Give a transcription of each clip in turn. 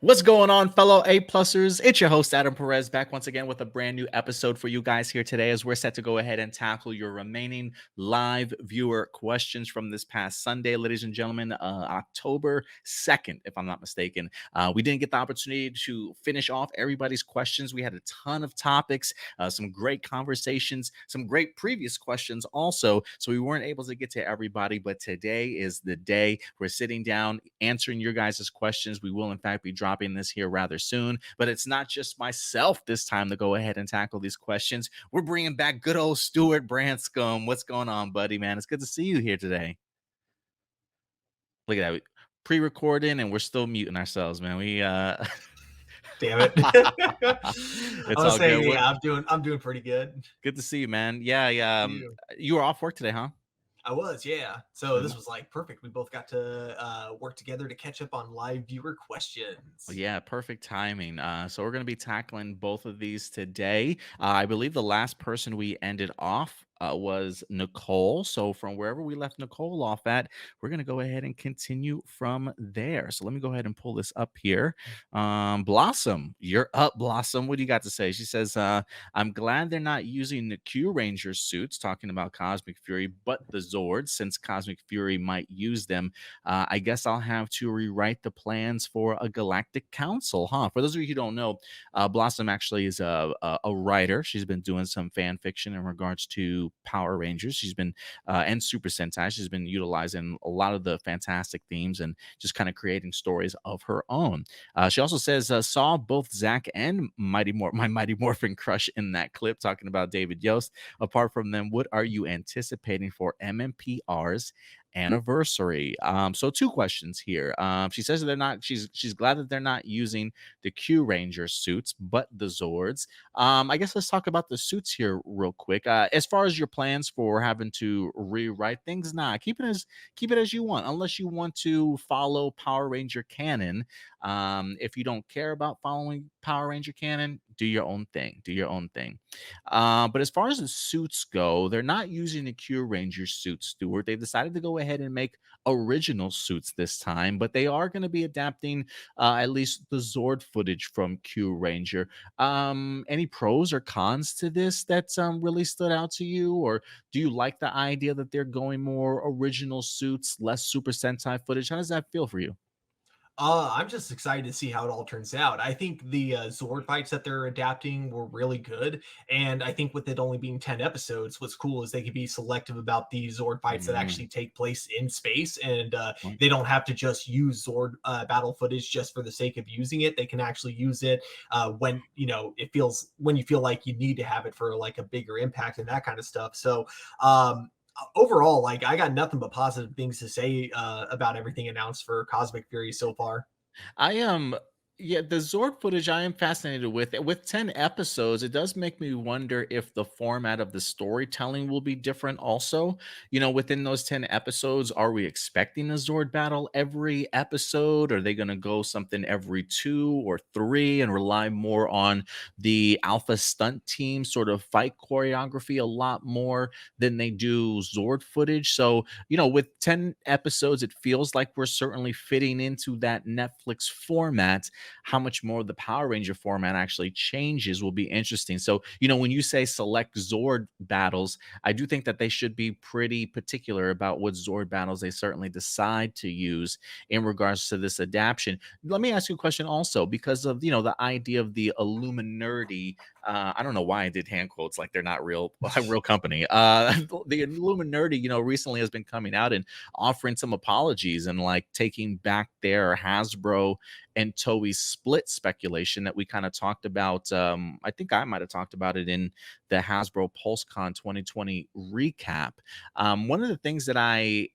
What's going on, fellow A-plussers? It's your host, Adam Perez, back once again with a brand new episode for you guys here today as we're set to go ahead and tackle your remaining live viewer questions from this past Sunday, ladies and gentlemen, October 2nd, if I'm not mistaken. We didn't get the opportunity to finish off everybody's questions. We had a ton of topics, some great conversations, some great previous questions also, so we weren't able to get to everybody, but today is the day. We're sitting down, answering your guys' questions. We will, in fact, be dropping this here rather soon, but it's not just myself this time to go ahead and tackle these questions. We're bringing back good old Stuart Branscombe. What's going on, buddy, man? It's good to see you here today. Look at that. Pre-recording and we're still muting ourselves, man. Damn it. It's I'll all say, good. yeah, I'm doing pretty good. Good to see you, man. Yeah. You. You were off work today, huh? I was, yeah. So this was like perfect. We both got to work together to catch up on live viewer questions. Yeah, perfect timing. So we're going to be tackling both of these today. I believe the last person we ended off was Nicole. So from wherever we left Nicole off at, we're going to go ahead and continue from there. So let me go ahead and pull this up here. Blossom, you're up, Blossom. What do you got to say? She says, I'm glad they're not using the Q Ranger suits, talking about Cosmic Fury, but the Zords, since Cosmic Fury might use them. I guess I'll have to rewrite the plans for a Galactic Council, huh? For those of you who don't know, Blossom actually is a writer. She's been doing some fan fiction in regards to Power Rangers. She's been and Super Sentai. She's been utilizing a lot of the fantastic themes and just kind of creating stories of her own. She also says saw both Zach and my Mighty Morphin crush in that clip, talking about David Yost. Apart from them, what are you anticipating for MMPR's anniversary? So two questions here. She says that they're not. She's glad that they're not using the Q Ranger suits, but the Zords. I guess let's talk about the suits here real quick. As far as your plans for having to rewrite things, keep it as you want, unless you want to follow Power Ranger canon. If you don't care about following Power Ranger canon, do your own thing. Do your own thing. But as far as the suits go, they're not using the Q Ranger suits, Stuart. They've decided to go ahead and make original suits this time, but they are going to be adapting at least the Zord footage from Q Ranger. Any pros or cons to this that really stood out to you, or do you like the idea that they're going more original suits, less Super Sentai footage? How does that feel for you? I'm just excited to see how it all turns out. I think the Zord fights that they're adapting were really good, and I think with it only being 10 episodes, what's cool is they can be selective about the Zord fights that Mm, actually take place in space, and well, they don't have to just use Zord battle footage just for the sake of using it. They can actually use it when when you feel like you need to have it for like a bigger impact and that kind of stuff. So overall, like I got nothing but positive things to say about everything announced for Cosmic Fury so far. I am. Yeah, the Zord footage I am fascinated with. With 10 episodes, it does make me wonder if the format of the storytelling will be different also. Within those 10 episodes, are we expecting a Zord battle every episode? Are they going to go something every two or three and rely more on the alpha stunt team sort of fight choreography a lot more than they do Zord footage? So, with 10 episodes, it feels like we're certainly fitting into that Netflix format. How much more the Power Ranger format actually changes will be interesting. So, when you say select Zord battles, I do think that they should be pretty particular about what Zord battles they certainly decide to use in regards to this adaptation. Let me ask you a question also, because of the idea of the Illuminati. I don't know why I did hand quotes like they're not real, real company. The Illuminati, recently has been coming out and offering some apologies and like taking back their Hasbro and Toei split speculation that we kind of talked about. I think I might have talked about it in the Hasbro PulseCon 2020 recap. One of the things that I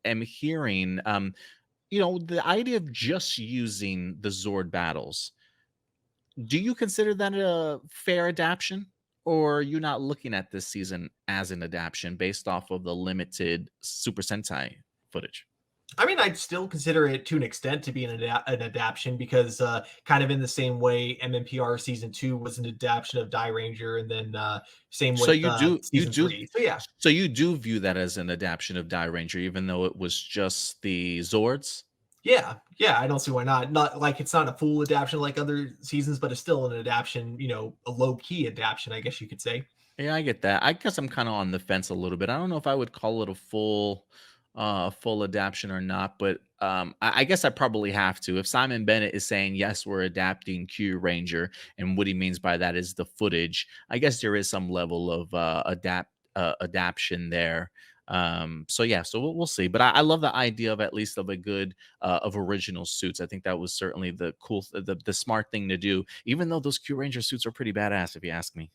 am hearing, the idea of just using the Zord battles, do you consider that a fair adaptation? Or are you not looking at this season as an adaptation based off of the limited Super Sentai footage? I mean, I'd still consider it to an extent to be an adaptation because kind of in the same way MMPR season 2 was an adaptation of Die Ranger, and then same So with you do you season do 3. So yeah, you do view that as an adaptation of Die Ranger, even though it was just the Zords? Yeah, yeah, I don't see why not. Not like it's not a full adaptation like other seasons, but it's still an adaptation, a low key adaptation, I guess you could say. Yeah, I get that. I guess I'm kind of on the fence a little bit. I don't know if I would call it a full adaptation or not, but I guess I probably have to. If Simon Bennett is saying yes, we're adapting Q Ranger, and what he means by that is the footage, I guess there is some level of adaption there. So yeah, so we'll see. But I love the idea of at least of a good of original suits. I think that was certainly the cool, the smart thing to do. Even though those Q Ranger suits are pretty badass, if you ask me.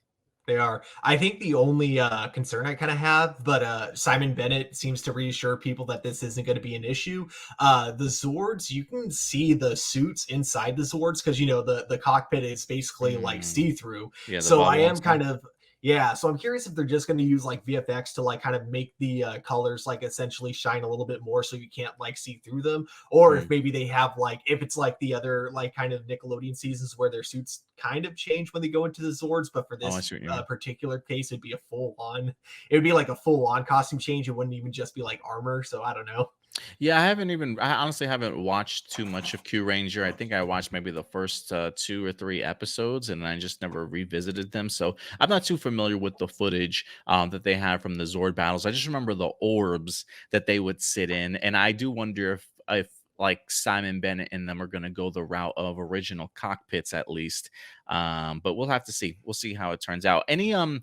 They are. I think the only concern I kind of have, but Simon Bennett seems to reassure people that this isn't going to be an issue. The Zords, you can see the suits inside the Zords because the cockpit is basically like Mm, see through. yeah, the So I bubble and am stuff. kind of yeah. So I'm curious if they're just going to use like VFX to like kind of make the colors like essentially shine a little bit more so you can't like see through them, or if Mm. maybe they have like if it's like the other like kind of Nickelodeon seasons where their suits kind of change when they go into the Zords, but for Oh, I this see what you mean. particular case, it'd be a full on. It would be like a full on costume change. It wouldn't even just be like armor. So I don't know. Yeah, I honestly haven't watched too much of Q Ranger. I think I watched maybe the first 2 or 3 episodes, and I just never revisited them. So I'm not too familiar with the footage that they have from the Zord battles. I just remember the orbs that they would sit in, and I do wonder if like Simon Bennett and them are going to go the route of original cockpits at least. But we'll have to see. We'll see how it turns out. Anything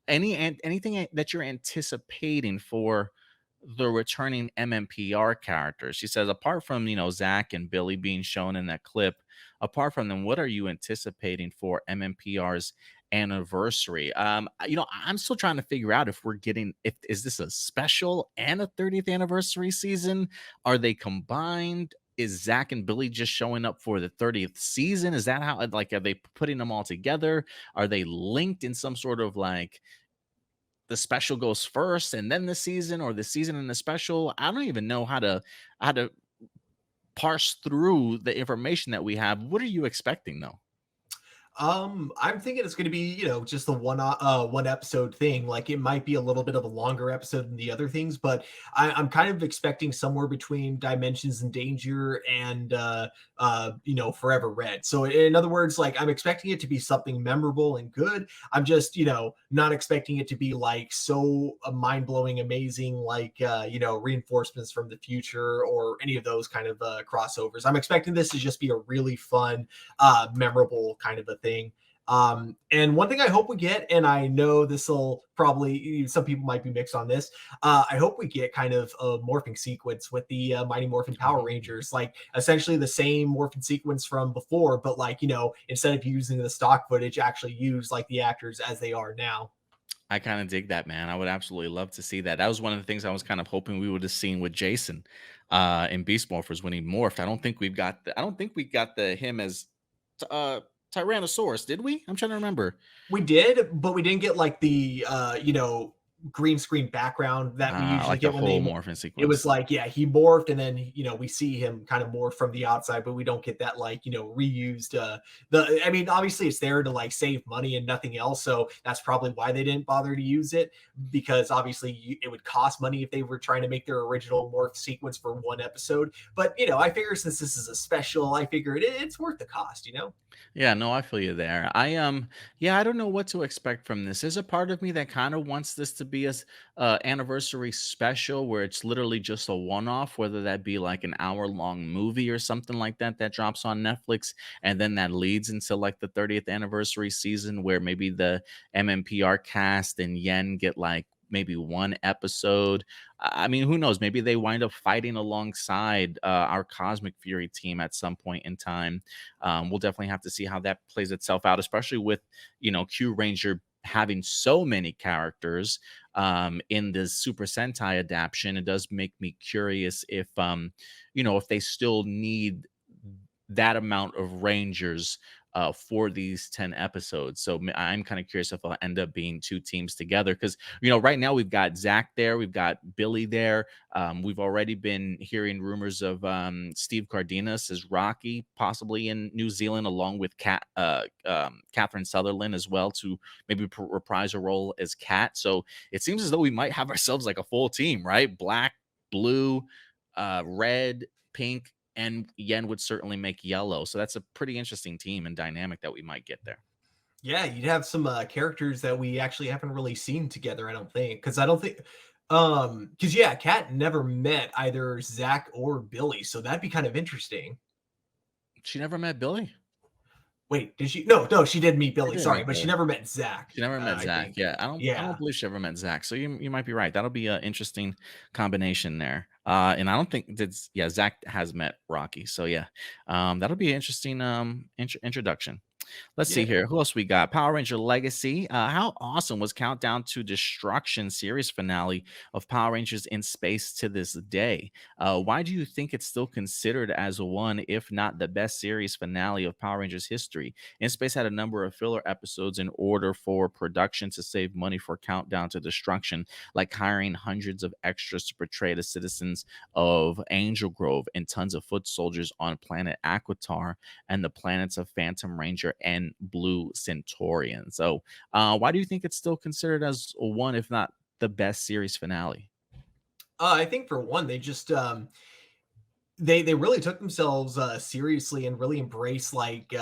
that you're anticipating for the returning MMPR characters? She says, apart from Zach and Billy being shown in that clip, apart from them, what are you anticipating for MMPR's anniversary? I'm still trying to figure out if we're getting if is this a special and a 30th anniversary season? Are they combined? Is Zach and Billy just showing up for the 30th season? Is that how like are they putting them all together? Are they linked in some sort of like the special goes first and then the season or the season and the special? I don't even know how to parse through the information that we have. What are you expecting though? I'm thinking it's going to be, just the one episode thing. Like it might be a little bit of a longer episode than the other things, but I'm kind of expecting somewhere between Dimensions and Danger and Forever Red. So in other words, like I'm expecting it to be something memorable and good. I'm just, not expecting it to be like so mind blowing, amazing, like reinforcements from the future or any of those kind of crossovers. I'm expecting this to just be a really fun memorable kind of a thing. And one thing I hope we get, and I know this will probably some people might be mixed on this. I hope we get kind of a morphing sequence with the Mighty Morphin Power Oh. Rangers, like essentially the same morphing sequence from before, but like instead of using the stock footage, actually use like the actors as they are now. I kind of dig that, man. I would absolutely love to see that. That was one of the things I was kind of hoping we would have seen with Jason in Beast Morphers when he morphed. I don't think we got the him as uh Tyrannosaurus, did we? I'm trying to remember. We did, but we didn't get like the green screen background that we usually Like the get when they whole morphing it was sequence. like, yeah, he morphed and then we see him kind of morph from the outside, but we don't get that like, reused the I mean, obviously it's there to like save money and nothing else. So that's probably why they didn't bother to use it because obviously it would cost money if they were trying to make their original morph sequence for one episode. But I figure since this is a special, I figure it's worth the cost. Yeah, no, I feel you there. Yeah, I don't know what to expect from this. There's a part of me that kind of wants this to be a anniversary special where it's literally just a one-off, whether that be like an hour-long movie or something like that that drops on Netflix, and then that leads into like the 30th anniversary season where maybe the MMPR cast and Yen get like maybe one episode. I mean, who knows? Maybe they wind up fighting alongside our Cosmic Fury team at some point in time. We'll definitely have to see how that plays itself out, especially with Q Ranger having so many characters in the Super Sentai adaptation. It does make me curious if they still need that amount of Rangers for these 10 episodes. So I'm kind of curious if it'll end up being two teams together because, right now we've got Zach there, we've got Billy there. We've already been hearing rumors of Steve Cardenas as Rocky, possibly in New Zealand, along with Catherine Sutherland as well to maybe reprise a role as Cat. So it seems as though we might have ourselves like a full team, right? Black, blue, red, pink. and Yen would certainly make yellow. So that's a pretty interesting team and dynamic that we might get there. Yeah, you'd have some characters that we actually haven't really seen together, I don't think. Because I don't think because yeah, Kat never met either Zach or Billy, so that'd be kind of interesting. She never met Billy. Wait, did she? No, no, she did meet She Billy. didn't Sorry, meet but she Billy. never met Zach. She never met I Zach. think. Yeah, I don't Yeah, believe she ever met Zach. So you might be right. That'll be an interesting combination there. And I don't think that's yeah, Zach has met Rocky. So yeah, that'll be an interesting introduction. Let's see yeah. here. Who else we got? Power Ranger Legacy. How awesome was Countdown to Destruction series finale of Power Rangers in Space to this day? Why do you think it's still considered as one, if not the best series finale of Power Rangers history? In Space had a number of filler episodes in order for production to save money for Countdown to Destruction, like hiring hundreds of extras to portray the citizens of Angel Grove and tons of foot soldiers on planet Aquitar and the planets of Phantom Ranger and Blue Centaurian. So, why do you think it's still considered as one, if not the best series finale? I think for one, they just they really took themselves seriously and really embraced like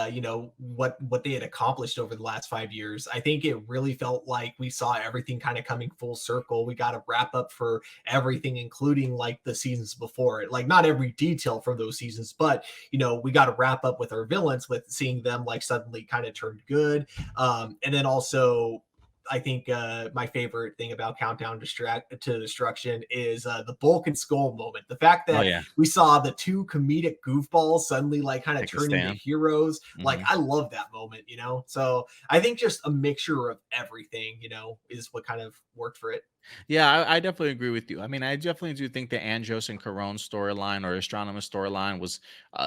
what they had accomplished over the last 5 years. I think it really felt like we saw everything kind of coming full circle. We got a wrap up for everything, including like the seasons before it. Like not every detail from those seasons, but we got to wrap up with our villains with seeing them like suddenly kind of turned good. And then also I think my favorite thing about to Destruction is the Bulk and Skull moment. The fact Oh that yeah, we saw the two comedic goofballs suddenly like kind of take a turn into stand. heroes. Like Mhm. I love that moment. So I think just a mixture of everything, is what kind of worked for it. Yeah, I definitely agree with you. I mean, I definitely do think the Andros and Caron storyline or Astronomer storyline was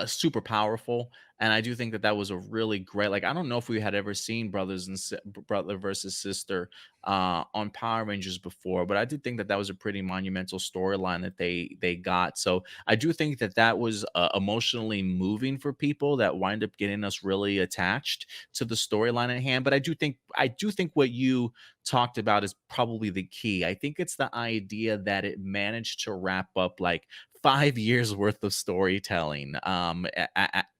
super powerful, and I do think that that was a really great. Like, I don't know if we had ever seen brother versus sister on Power Rangers before, but I did think that that was a pretty monumental storyline that they got. So I do think that that was emotionally moving for people that wind up getting us really attached to the storyline at hand. But I do think what you talked about is probably the key. I think it's the idea that it managed to wrap up like 5 years worth of storytelling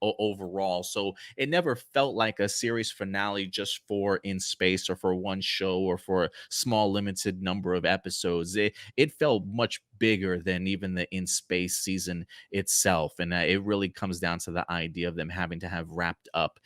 overall. So it never felt like a series finale just for In Space or for one show or for a small limited number of episodes. It felt much bigger than even the In Space season itself. And it really comes down to the idea of them having to have wrapped up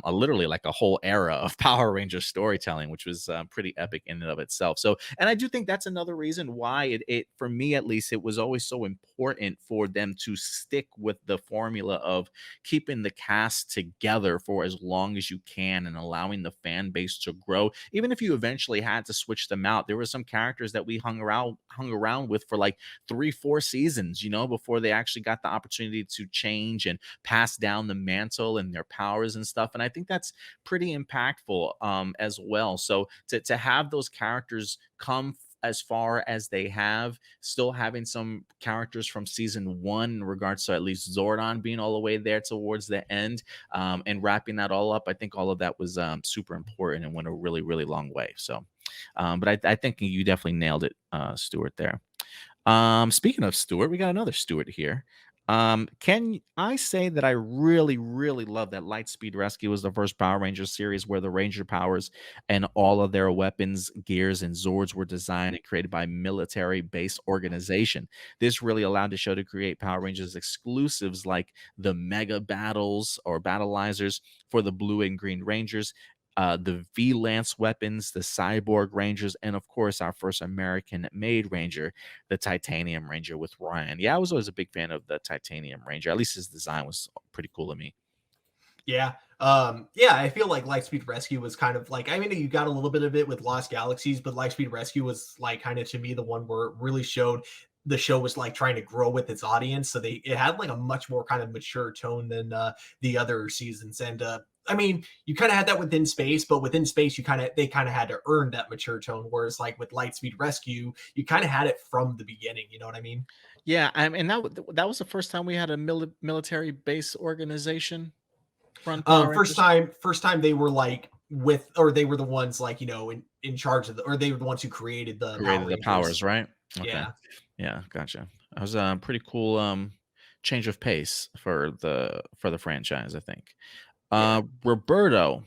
literally like a whole era of Power Ranger storytelling, which was pretty epic in and of itself. So, and I do think that's another reason why it for me at least, it was always so important for them to stick with the formula of keeping the cast together for as long as you can and allowing the fan base to grow. Even if you eventually had to switch them out, there were some characters that we hung around with for like 3-4 seasons, before they actually got the opportunity to change and pass down the mantle and their powers and stuff. And I think that's pretty impactful as well. So to have those characters come as far as they have, still having some characters from season one in regards to at least Zordon being all the way there towards the end, and wrapping that all up, I think all of that was super important and went a really, really long way. So, but I think you definitely nailed it, Stuart, there. Speaking of Stewart, we got another Stewart here. Can I say that I really, really love that Lightspeed Rescue was the first Power Rangers series where the Ranger powers and all of their weapons, gears, and Zords were designed and created by military base organization. This really allowed the show to create Power Rangers exclusives like the Mega Battles or Battleizers for the Blue and Green Rangers, the V Lance weapons, the Cyborg Rangers, and of course, our first American made Ranger, the Titanium Ranger with Ryan. Yeah, I was always a big fan of the Titanium Ranger. At least his design was pretty cool to me. Yeah. Yeah, I feel like Lightspeed Rescue was kind of like, I mean, you got a little bit of it with Lost Galaxies, but Lightspeed Rescue was like kind of to me the one where it really showed the show was like trying to grow with its audience. So it had like a much more kind of mature tone than the other seasons. And I mean, you kind of had that within Space, but within Space, they kind of had to earn that mature tone. Whereas like with Lightspeed Rescue, you kind of had it from the beginning. You know what I mean? Yeah, I mean that was the first time we had a military base organization run Power Rangers. First time they were like with, or they were the ones like in charge of or they were the ones who created the Power Created the powers, Rangers. right? Okay. Yeah, Yeah, gotcha. That was a pretty cool change of pace for the franchise, I think. Yeah. Roberto,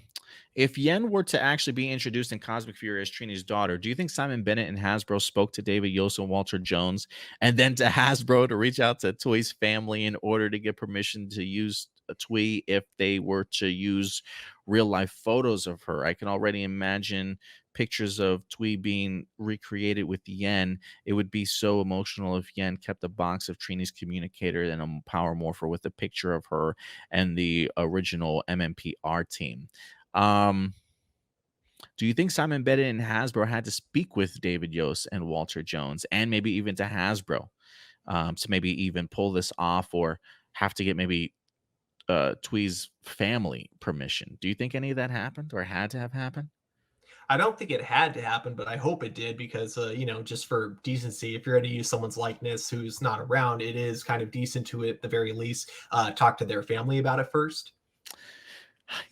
if Yen were to actually be introduced in Cosmic Fury as Trini's daughter, do you think Simon Bennett and Hasbro spoke to David Yost and Walter Jones and then to Hasbro to reach out to Toei's family in order to get permission to use a Twee if they were to use real life photos of her? I can already imagine pictures of Twee being recreated with Yen. It would be so emotional if Yen kept a box of Trini's communicator and a power morpher with a picture of her and the original MMPR team. Um, do you think Simon Bennett and Hasbro had to speak with David Yost and Walter Jones, and maybe even to Hasbro, to maybe even pull this off, or have to get maybe Twee's family permission? Do you think any of that happened or had to have happened? I don't think it had to happen, but I hope it did because, just for decency, if you're going to use someone's likeness who's not around, it is kind of decent to, at the very least, talk to their family about it first.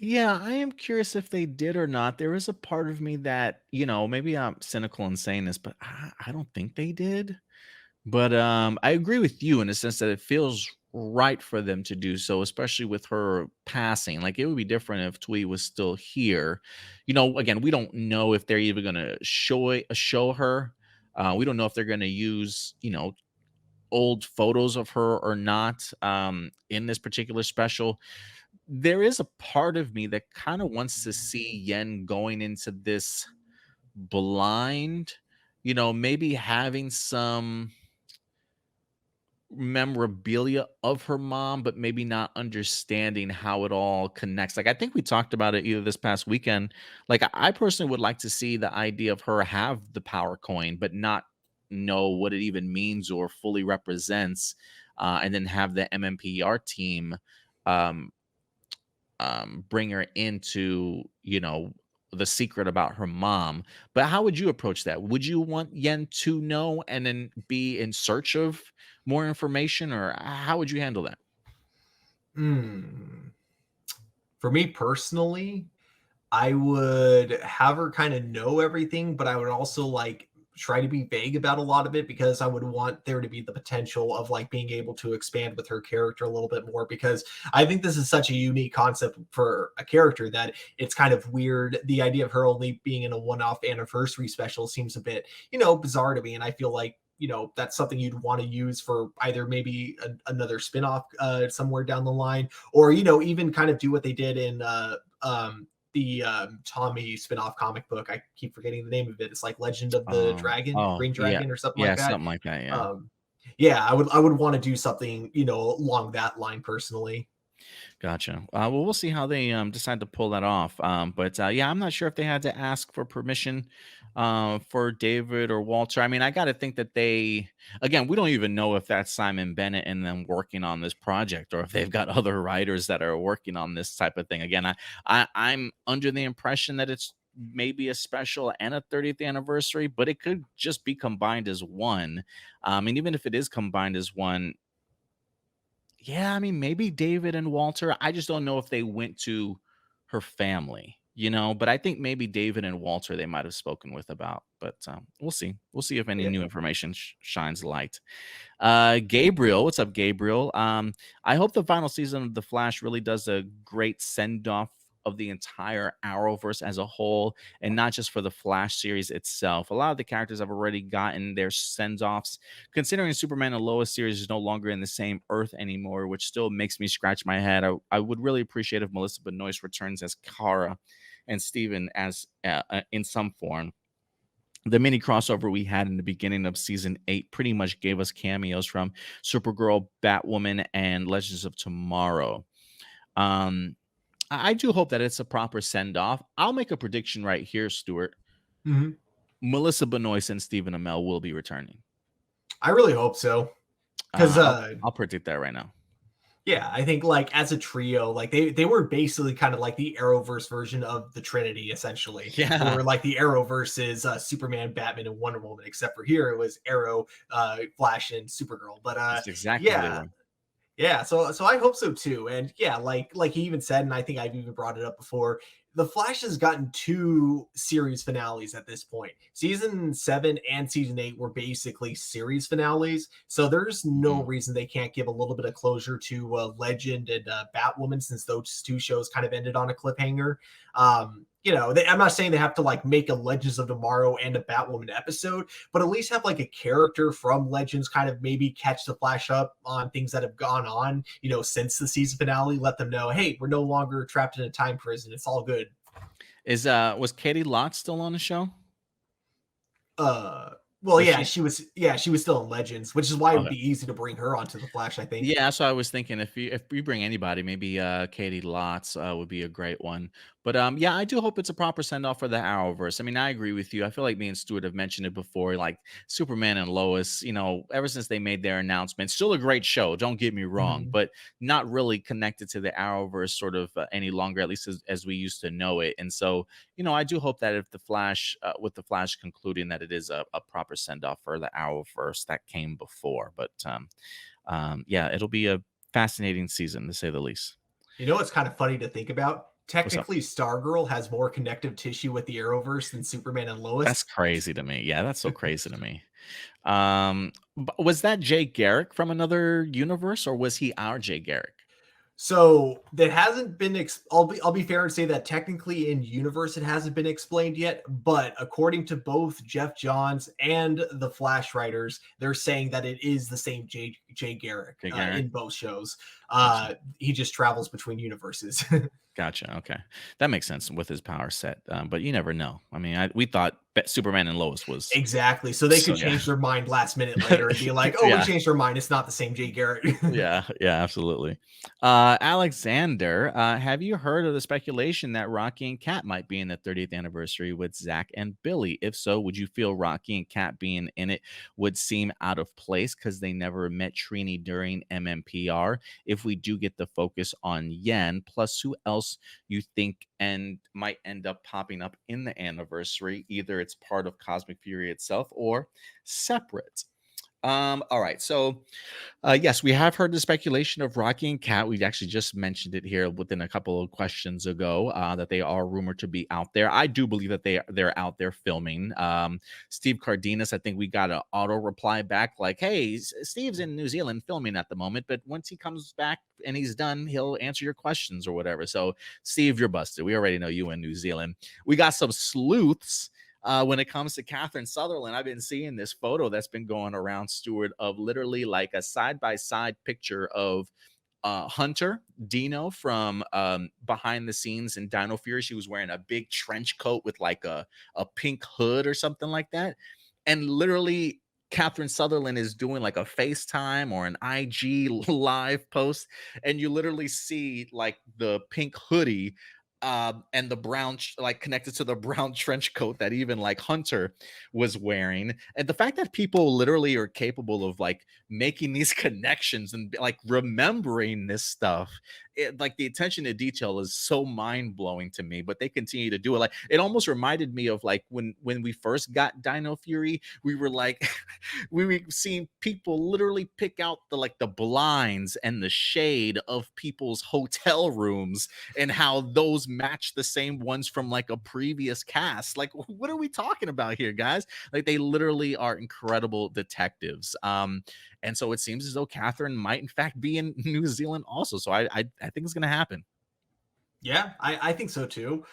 Yeah, I am curious if they did or not. There is a part of me that, maybe I'm cynical in saying this, but I don't think they did. But, I agree with you in the sense that it feels right for them to do so, especially with her passing. Like, it would be different if Twee was still here. Again, we don't know if they're even gonna show her. We don't know if they're gonna use, old photos of her or not, in this particular special. There is a part of me that kinda wants to see Yen going into this blind, maybe having some memorabilia of her mom, but maybe not understanding how it all connects. Like, I think we talked about it either this past weekend. Like, I personally would like to see the idea of her have the power coin, but not know what it even means or fully represents, and then have the MMPR team um, bring her into, the secret about her mom. But how would you approach that? Would you want Yen to know and then be in search of more information, or how would you handle that? Hmm. For me personally, I would have her kind of know everything, but I would also like try to be vague about a lot of it because I would want there to be the potential of like being able to expand with her character a little bit more because I think this is such a unique concept for a character that it's kind of weird. The idea of her only being in a one-off anniversary special seems a bit, bizarre to me, and I feel like that's something you'd want to use for either maybe another spin-off somewhere down the line, or even kind of do what they did in the Tommy spin-off comic book. I keep forgetting the name of it. It's like Legend of the Dragon, Oh, Green yeah. Dragon, or something Yeah, like that. something like that, yeah. Um, yeah, I would want to do something, along that line personally. Gotcha. Well, we'll see how they decide to pull that off. But yeah, I'm not sure if they had to ask for permission for David or Walter. I mean, I got to think that again, we don't even know if that's Simon Bennett and them working on this project, or if they've got other writers that are working on this type of thing. Again, I'm under the impression that it's maybe a special and a 30th anniversary, but it could just be combined as one. And even if it is combined as one, yeah, I mean, maybe David and Walter. I just don't know if they went to her family, but I think maybe David and Walter they might have spoken with about. But we'll see. We'll see if any new Yeah. information shines light. Gabriel, what's up, Gabriel? I hope the final season of The Flash really does a great send off of the entire Arrowverse as a whole, and not just for the Flash series itself. A lot of the characters have already gotten their send offs. Considering Superman and Lois series is no longer in the same Earth anymore, which still makes me scratch my head. I would really appreciate if Melissa Benoist returns as Kara and Steven as in some form. The mini crossover we had in the beginning of season 8 pretty much gave us cameos from Supergirl, Batwoman, and Legends of Tomorrow. Um, I do hope that it's a proper send off. I'll make a prediction right here, Stuart. Mhm. Melissa Benoist and Stephen Amell will be returning. I really hope so. Because I'll predict that right now. yeah, I think like as a trio, like they were basically kind of like the Arrowverse version of the Trinity, essentially. Yeah, Where like the Arrowverse is Superman, Batman, and Wonder Woman, except for here it was Arrow, Flash, and Supergirl. But that's exactly who they yeah, were. yeah, so I hope so too. And yeah, like he even said, and I think I've even brought it up before, The Flash has gotten two series finales at this point. Season 7 and season 8 were basically series finales. So there's no Mhm. reason they can't give a little bit of closure to Legend and Batwoman, since those two shows kind of ended on a cliffhanger. I'm not saying they have to like make a Legends of Tomorrow and a Batwoman episode, but at least have like a character from Legends kind of maybe catch the Flash up on things that have gone on, since the season finale. Let them know, hey, we're no longer trapped in a time prison. It's all good. Is was Katie Lott still on the show? Uh, well, Was yeah, she? she was still in Legends, which is why it would Okay. be easy to bring her onto the Flash, I think. Yeah, so I was thinking if we bring anybody, maybe Katie Lotz would be a great one. But yeah, I do hope it's a proper send off for the Arrowverse. I mean, I agree with you. I feel like me and Stuart have mentioned it before. Like Superman and Lois, ever since they made their announcement, still a great show. Don't get me wrong, Mhm. but not really connected to the Arrowverse sort of any longer, at least as we used to know it. And so, I do hope that if the Flash, with the Flash concluding, that it is a proper send off for the Arrowverse that came before. But yeah, it'll be a fascinating season to say the least. You know what's kind of funny to think about? What's up? Technically, Stargirl has more connective tissue with the Arrowverse than Superman and That's Lois. crazy to me. Yeah, that's so crazy to me. Was that Jay Garrick from another universe, or was he our Jay Garrick? So that hasn't been. I'll be fair and say that technically in universe it hasn't been explained yet. But according to both Jeff Johns and the Flash writers, they're saying that it is the same Jay Garrick Jay Garrick. in both shows. Gotcha. He just travels between universes. Gotcha. Okay, that makes sense with his power set. But you never know. I mean, we thought Superman and Lois was Exactly. So they so could yeah, change their mind last minute later and be like, "Oh, we yeah. changed our mind. It's not the same Jay Garrett." Yeah, yeah, absolutely. Alexander, have you heard of the speculation that Rocky and Kat might be in the 30th anniversary with Zach and Billy? If so, would you feel Rocky and Kat being in it would seem out of place because they never met Trini during MMPR? If we do get the focus on Yen, plus who else you think and might end up popping up in the anniversary? Either it's part of Cosmic Fury itself or separate. All right. So yes, we have heard the speculation of Rocky and Kat. We actually just mentioned it here within a couple of questions ago that they are rumored to be out there. I do believe that they're out there filming. Steve Cardenas, I think we got an auto reply back like, "Hey, Steve's in New Zealand filming at the moment, but once he comes back and he's done, he'll answer your questions or whatever." So, Steve, you're busted. We already know you in New Zealand. We got some sleuths when it comes to Catherine Sutherland. I've been seeing this photo that's been going around, Stewart, of literally like a side by side picture of Hunter Dino from behind the scenes in Dino Fury. She was wearing a big trench coat with like a pink hood or something like that. And literally, Catherine Sutherland is doing like a FaceTime or an IG live post, and you literally see like the pink hoodie and the brown like connected to the brown trench coat that even like Hunter was wearing. And the fact that people literally are capable of like making these connections and like remembering this stuff, like the attention to detail is so mind-blowing to me, but they continue to do it. Like it almost reminded me of like when we first got Dino Fury, we were like we were seeing people literally pick out the blinds and the shade of people's hotel rooms and how those match the same ones from like a previous cast. Like, what are we talking about here, guys? Like, they literally are incredible detectives. And so it seems as though Catherine might, in fact, be in New Zealand also. So I think it's gonna happen. Yeah, I think so too.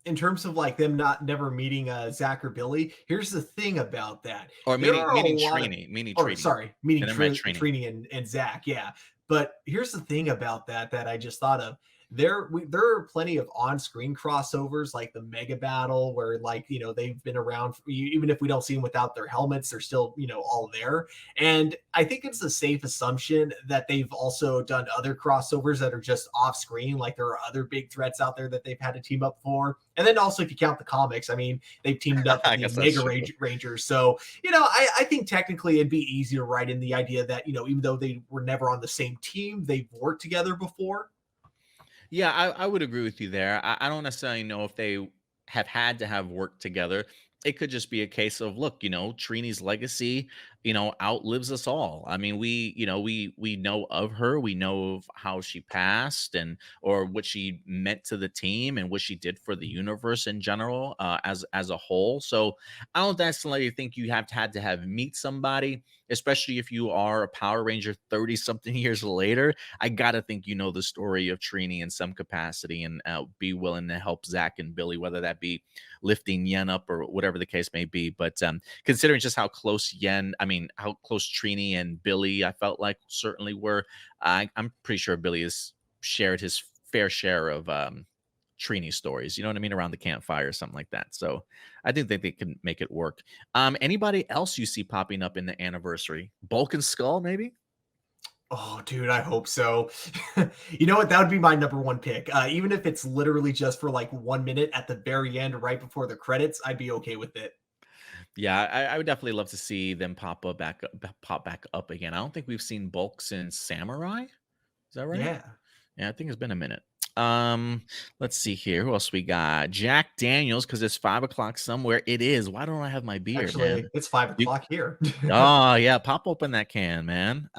In terms of like them not never meeting Zach or Billy, here's the thing about that. Or There meaning are a meaning lot of, Trini, meaning or Trini. sorry, meeting And I meant Trini. Trini and Zach, yeah. But here's the thing about that I just thought of. There are plenty of on-screen crossovers like the Mega Battle, where like they've been around even if we don't see them without their helmets, they're still all there. And I think it's a safe assumption that they've also done other crossovers that are just off screen. Like there are other big threats out there that they've had to team up for. And then also, if you count the comics, I mean, they've teamed up with I the guess that's Omega true. Rangers. So, I think technically it'd be easy to write in the idea that, even though they were never on the same team, they've worked together before. Yeah, I would agree with you there. I don't necessarily know if they have had to have worked together, it could just be a case of, look, Trini's legacy, outlives us all. I mean, we know of her, we know of how she passed, and or what she meant to the team and what she did for the universe in general, as a whole. So I don't necessarily think you had to have meet somebody, especially if you are a Power Ranger 30 something years later. I gotta think you know the story of Trini in some capacity, and be willing to help Zach and Billy, whether that be lifting Yen up or whatever the case may be. But considering just how close how close Trini and Billy, I felt like certainly were. I'm pretty sure Billy has shared his fair share of Trini stories. You know what I mean, around the campfire or something like that. So I do think they can make it work. Anybody else you see popping up in the anniversary? Bulk and Skull, maybe? Oh, dude, I hope so. You know what? That would be my number one pick. Even if it's literally just for like 1 minute at the very end, right before the credits, I'd be okay with it. Yeah, I would definitely love to see them pop back up again. I don't think we've seen Bulk since Samurai. Is that right? Yeah. Yeah, I think it's been a minute. Um, let's see here. Who else we got? Jack Daniels, because it's 5 o'clock somewhere. It is. Why don't I have my beer, man? Actually, it's five You, o'clock here. oh yeah, pop open that can, man.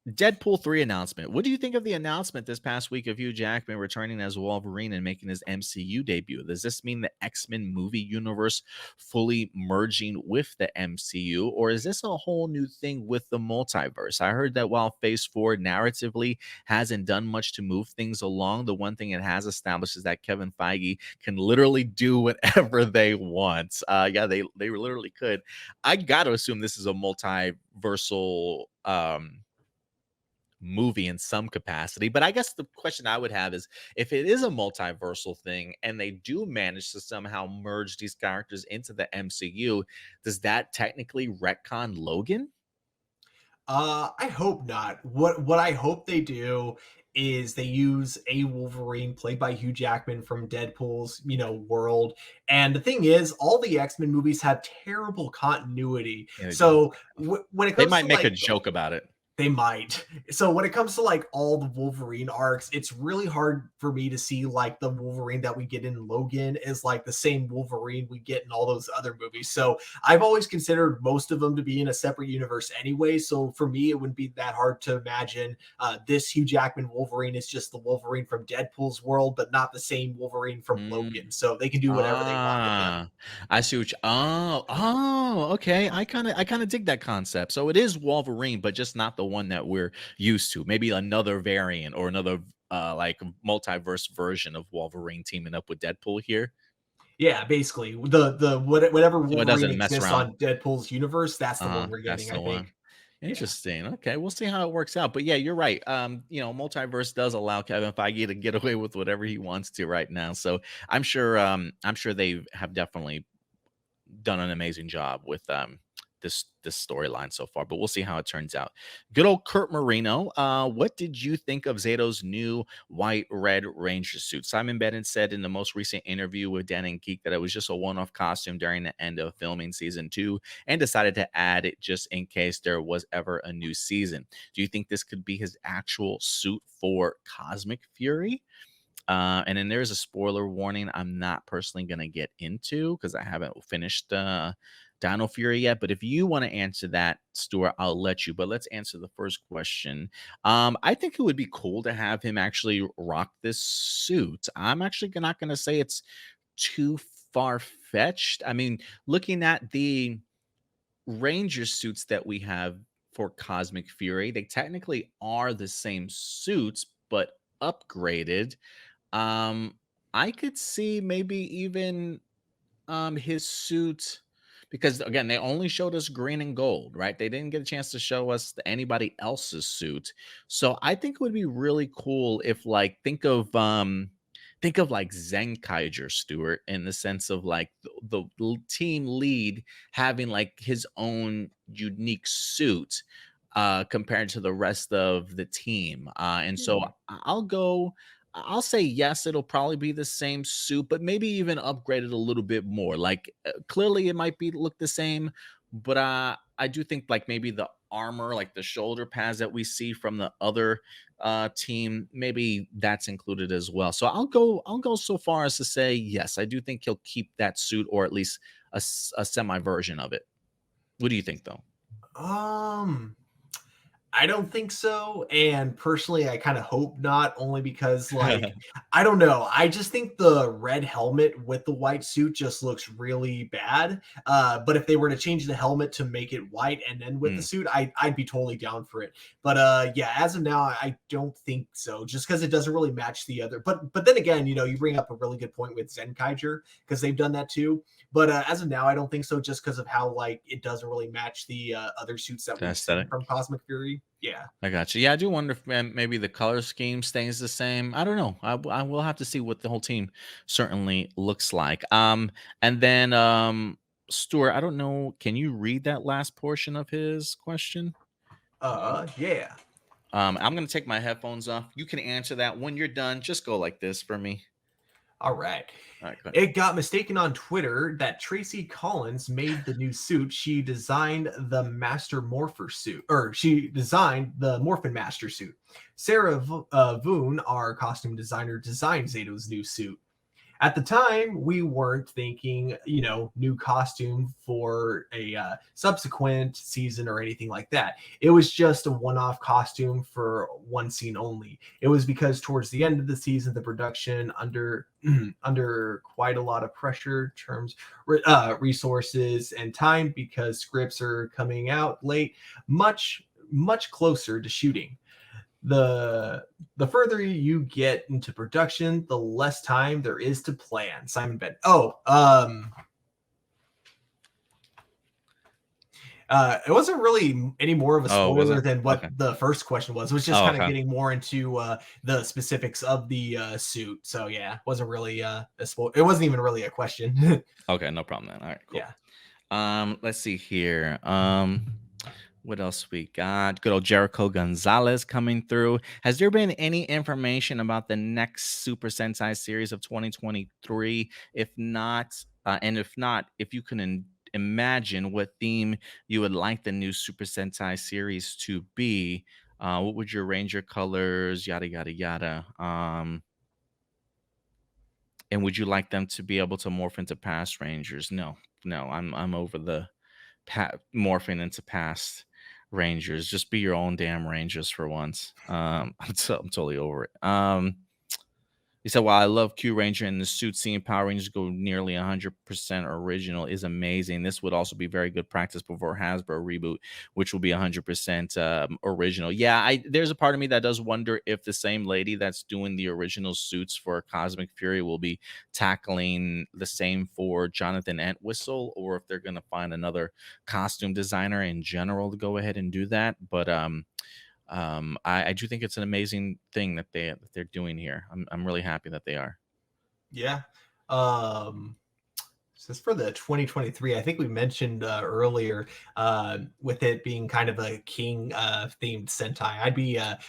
Deadpool 3 announcement. What do you think of the announcement this past week of Hugh Jackman returning as Wolverine and making his MCU debut? Does this mean the X-Men movie universe fully merging with the MCU, or is this a whole new thing with the multiverse? I heard that while Phase 4 narratively hasn't done much to move things along, the one thing it has established is that Kevin Feige can literally do whatever they want. Yeah, they literally could. I got to assume this is a multiversal movie in some capacity. But I guess the question I would have is, if it is a multiversal thing and they do manage to somehow merge these characters into the MCU, does that technically retcon Logan? I hope not. What I hope they do is they use a Wolverine played by Hugh Jackman from Deadpool's, world. And the thing is, all the X-Men movies have terrible continuity. Yeah, they do. So when it They comes might to make a like joke about it. they might. So when it comes to like all the Wolverine arcs, it's really hard for me to see like the Wolverine that we get in Logan is like the same Wolverine we get in all those other movies. So I've always considered most of them to be in a separate universe anyway. So for me, it wouldn't be that hard to imagine this Hugh Jackman Wolverine is just the Wolverine from Deadpool's world, but not the same Wolverine from Mm. Logan. So they can do whatever they want with him. I see what you, okay. I kind of dig that concept. So it is Wolverine, but just not the one that we're used to. Maybe another variant or another like multiverse version of Wolverine teaming up with Deadpool here. Yeah, basically whatever So it Wolverine doesn't mess exists around. on Deadpool's universe, that's the Uh-huh. one we're That's getting, I the one. think. Yeah. Interesting. Okay, we'll see how it works out. But yeah, you're right. Multiverse does allow Kevin Feige to get away with whatever he wants to right now. So I'm sure they have definitely done an amazing job with this storyline so far, but we'll see how it turns out. Good old Kurt Marino. What did you think of Zato's new white red Ranger suit? Simon Bennett said in the most recent interview with Dan and Geek that it was just a one-off costume during the end of filming season 2, and decided to add it just in case there was ever a new season. Do you think this could be his actual suit for Cosmic Fury? And then there's a spoiler warning I'm not personally going to get into because I haven't finished Dino Fury yet. But if you want to answer that, Stuart, I'll let you. But let's answer the first question. I think it would be cool to have him actually rock this suit. I'm actually not going to say it's too far fetched. I mean, looking at the Ranger suits that we have for Cosmic Fury, they technically are the same suits, but upgraded. um, I could see maybe even his suit, because again, they only showed us green and gold, right? They didn't get a chance to show us anybody else's suit. So I think it would be really cool if, like, think of like Zenkaiger Stewart, in the sense of like the team lead having like his own unique suit compared to the rest of the team. And so Hmm. I'll say yes, it'll probably be the same suit, but maybe even upgraded a little bit more. Like, clearly it might be look the same, but I do think like maybe the armor, like the shoulder pads that we see from the other team, maybe that's included as well. So I'll go so far as to say yes, I do think he'll keep that suit, or at least a semi version of it. What do you think though? Um, I don't think so, and personally, I kinda hope not, only because, like, I don't know, I just think the red helmet with the white suit just looks really bad, but if they were to change the helmet to make it white and then with the Mm, suit, I'd be totally down for it, but, yeah, as of now, I don't think so, just because it doesn't really match the other but then again, you bring up a really good point with Zenkaiger, because they've done that too, but, as of now, I don't think so just because of how, like, it doesn't really match the, other suits that the we've seen aesthetic. from Cosmic Fury. Yeah. I got you. Yeah, I do wonder if maybe the color scheme stays the same. I don't know. I will have to see what the whole team certainly looks like. And then Stuart, I don't know. Can you read that last portion of his question? Yeah. I'm gonna take my headphones off. You can answer that when you're done. Just go like this for me. All right. All right, go ahead. It got mistaken on Twitter that Tracy Collins made the new suit. She designed the Master Morpher suit, or she designed the Morphin Master suit. Sarah Voon, our costume designer, designed Zato's new suit. At the time, we weren't thinking, new costume for a subsequent season or anything like that. It was just a one-off costume for one scene only. It was because towards the end of the season, the production under quite a lot of pressure, terms, resources, and time, because scripts are coming out late, much closer to shooting. The further you get into production, the less time there is to plan. Simon Ben. It wasn't really any more of a Oh, was spoiler it? than what Okay. the first question was. It was just Oh, kind of okay. getting more into the specifics of the suit. So yeah, wasn't really a spoiler. It wasn't even really a question. Okay, no problem then. All right, cool. Yeah. Let's see here. What else we got? Good old Jericho Gonzalez coming through. Has there been any information about the next Super Sentai series of 2023? If not, and if not, if you can imagine what theme you would like the new Super Sentai series to be, what would your Ranger colors, yada yada yada. And would you like them to be able to morph into past Rangers? No, no, I'm over the morphing into past Rangers. Just be your own damn Rangers for once. I'm totally over it. He said, "While I love Q Ranger and the suit, seeing Power Rangers go nearly 100% original is amazing. This would also be very good practice before Hasbro reboot, which will be 100% original." Yeah, there's a part of me that does wonder if the same lady that's doing the original suits for Cosmic Fury will be tackling the same for Jonathan Entwistle, or if they're going to find another costume designer in general to go ahead and do that. But I do think it's an amazing thing that they're doing here. I'm really happy that they are. Yeah. Um, So for the 2023, I think we mentioned earlier, with it being kind of a king themed Sentai.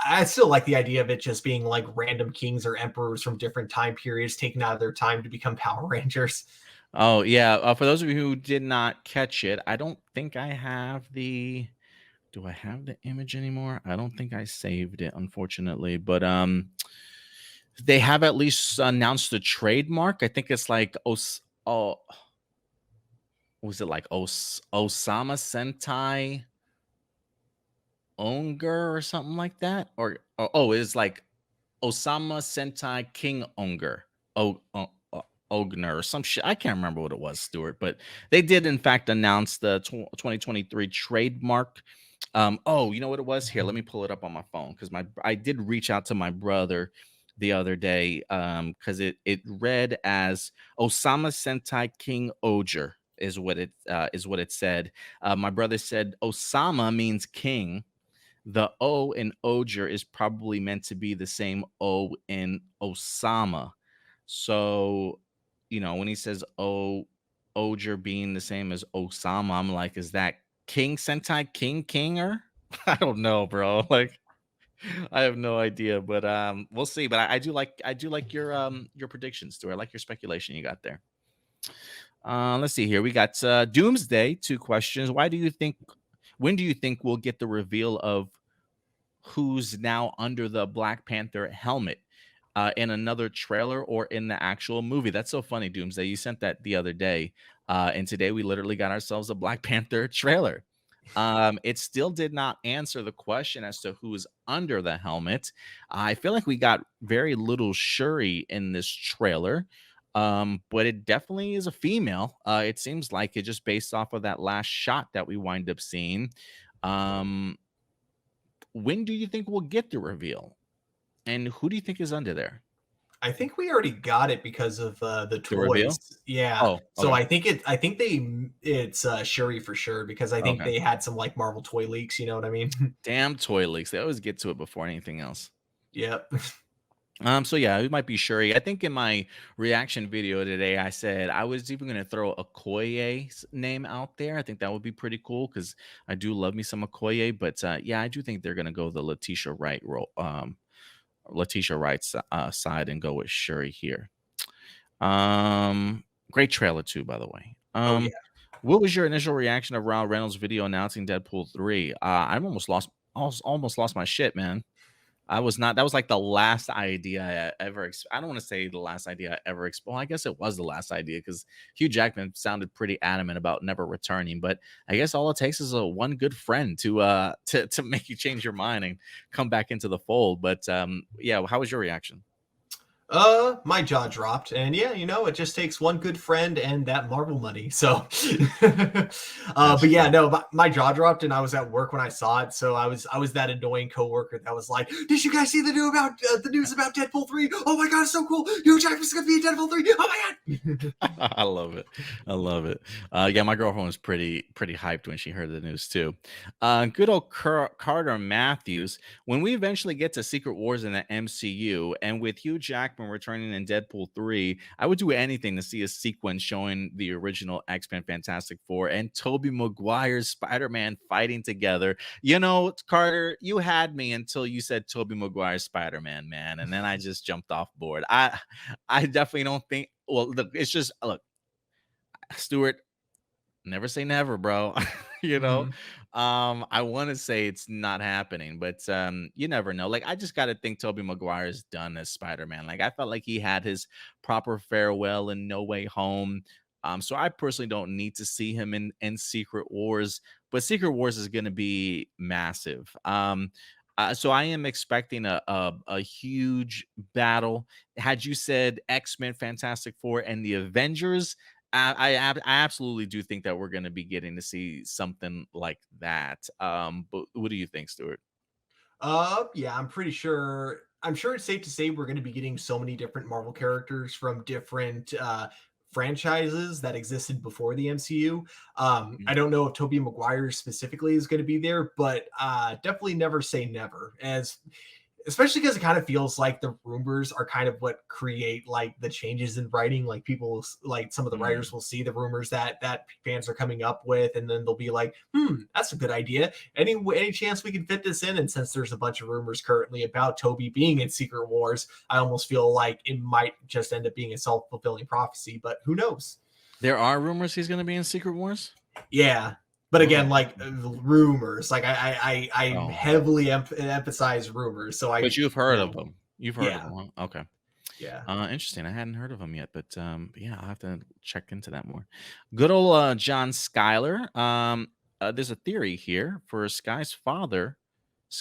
I still like the idea of it just being like random kings or emperors from different time periods taking out of their time to become Power Rangers. Oh yeah, for those of you who did not catch it, I don't think I have the. Do I have the image anymore? I don't think I saved it, unfortunately. But they have at least announced the trademark. I think it's like oh, was it like Osama Sentai Onger or something like that? Or it's like Osama Sentai King Unger. Ogner or some shit. I can't remember what it was, Stuart, but they did in fact announce the 2023 trademark. Oh, you know what it was? Here, let me pull it up on my phone because I did reach out to my brother the other day because it read as Osama Sentai King Oger is what it said. My brother said Osama means king. The O in Oger is probably meant to be the same O in Osama. So, when he says Oger being the same as Osama, I'm like, is that King Sentai Kinger? I don't know, bro. Like, I have no idea, but we'll see. But I do like your predictions, too. I like your speculation you got there. Let's see here. We got Doomsday. Two questions. Why do you think? When do you think we'll get the reveal of who's now under the Black Panther helmet in another trailer or in the actual movie? That's so funny, Doomsday. You sent that the other day, and today we literally got ourselves a Black Panther trailer. It still did not answer the question as to who's under the helmet. I feel like we got very little Shuri in this trailer, but it definitely is a female. It seems like it just based off of that last shot that we wind up seeing. Um, when do you think we'll get the reveal? And who do you think is under there? I think we already got it because of the The toys. reveal? Yeah. Oh, So okay. it's Shuri for sure because I think Okay. they had some like Marvel toy leaks. You know what I mean? Damn toy leaks. They always get to it before anything else. Yep. So yeah, it might be Shuri. I think in my reaction video today, I said I was even gonna throw a Okoye's name out there. I think that would be pretty cool because I do love me some Okoye. But yeah, I do think they're gonna go the Letitia Wright role, Letitia Wright's side and go with Shuri here. Great trailer too, by the way. Oh yeah. What was your initial reaction around Reynolds' video announcing Deadpool 3? I'm almost lost my shit, man. I was not that was like the last idea I ever I don't want to say the last idea I ever well, I guess it was the last idea because Hugh Jackman sounded pretty adamant about never returning, but I guess all it takes is a one good friend to make you change your mind and come back into the fold. But yeah, how was your reaction? My jaw dropped, and yeah, it just takes one good friend and that Marvel money. So, That's but yeah, true. no, my jaw dropped, and I was at work when I saw it. So I was that annoying coworker that was like, "Did you guys see the news about Deadpool 3? Oh my god, it's so cool! Hugh Jackman's gonna be in Deadpool 3! Oh my god!" I love it. I love it. Yeah, my girlfriend was pretty hyped when she heard the news too. Good old Carter Matthews. When we eventually get to Secret Wars in the MCU, and with Hugh Jackman returning in Deadpool 3, I would do anything to see a sequence showing the original X-Men Fantastic Four and Tobey Maguire's Spider-Man fighting together. You know, Carter, you had me until you said Tobey Maguire's Spider-Man, man, and then I just jumped off board. I definitely don't think. Well, look, it's just look, Stuart. Never say never, bro. you know, Mhm. I want to say it's not happening, but you never know. Like, I just got to think Tobey Maguire's done as Spider-Man. Like, I felt like he had his proper farewell in No Way Home. So I personally don't need to see him in Secret Wars, but Secret Wars is going to be massive. So I am expecting a huge battle. Had you said X-Men, Fantastic Four, and the Avengers, I absolutely do think that we're gonna be getting to see something like that. But what do you think, Stuart? Yeah, I'm pretty sure. I'm sure it's safe to say we're going to be getting so many different Marvel characters from different franchises that existed before the MCU. I don't know if Tobey Maguire specifically is going to be there, but definitely never say never. As especially because it kind of feels like the rumors are kind of what create like the changes in writing. Like like some of the writers Mm. will see the rumors that fans are coming up with, and then they'll be like, that's a good idea. Any chance we can fit this in?" And since there's a bunch of rumors currently about Toby being in Secret Wars, I almost feel like it might just end up being a self-fulfilling prophecy, but who knows? There are rumors he's gonna be in Secret Wars. Yeah. But again, Oh, like rumors, like I oh, heavily emphasize rumors. So but you've you heard of know, him. You've heard of yeah, him, huh? Okay. yeah. Interesting. I hadn't heard of him yet, but yeah, I'll have to check into that more. Good old John Schuyler. There's a theory here for Sky's father,